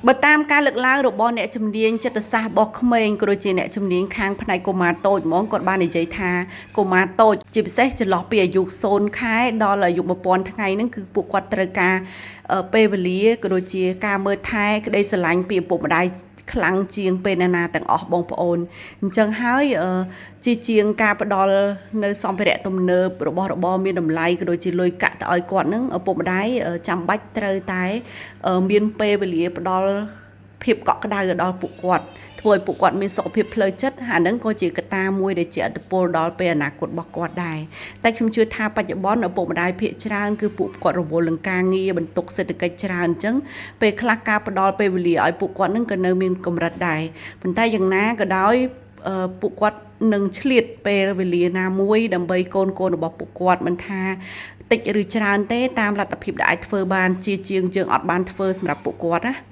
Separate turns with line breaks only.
បើតាមការលើកឡើងរបស់អ្នកជំនាញចិត្តសាស្ត្ររបស់ក្មេងក៏ដូចជាអ្នកជំនាញខាងផ្នែកកុមារតូចហ្មងគាត់បាននិយាយថាកុមារតូចជាពិសេសចន្លោះពីអាយុ0 ខែដល់អាយុ1000 ថ្ងៃហ្នឹងគឺពួកគាត់ត្រូវការពេលវេលាក៏ដូចជាការមើលថែក្តីស្រឡាញ់ពីឪពុកម្ដាយខ្លាំងជាងពេលណាទាំងអស់បងប្អូនអញ្ចឹងហើយជាងការផ្ដល់នៅសម្ភារៈទំនើបរបស់របរមានតម្លៃក៏ដូចជាលុយកាក់ទៅឲ្យគាត់ហ្នឹងឪពុកម្ដាយចាំបាច់ត្រូវតែមានពេលវេលាផ្ដល់ភាពកក់ក្ដៅដល់ពួកគាត់ធ្វើឲ្យពួកគាត់មានសុខភាពផ្លូវចិត្តអាហ្នឹងក៏ជាកត្តាមួយដែលជាឥទ្ធិពលដល់ពេលអនាគតរបស់គាត់ដែរតែខ្ញុំជឿថាបច្ចុប្បន្នឪពុកម្ដាយភាគច្រើនគឺពួកគាត់រវល់នឹងការងារបន្ទុកសេដ្ឋកិច្ចច្រើនអញ្ចឹងពេលខ្លះការផ្ដល់ពេលវេលាឲ្យពួកគាត់ហ្នឹងក៏នៅមានកម្រិតដែរប៉ុន្តែយ៉ាងណាក៏ដោយពួកគាត់នឹងឆ្លៀតពេលវេលាណាមួយដើម្បីកូនរបស់ពួកគាត់មិនថាតិចឬច្រើនទេតាមលទ្ធភាពដែលអាចធ្វើបានជាជាងយើងអត់បានធ្វើសម្រាប់ពួកគាត់ណា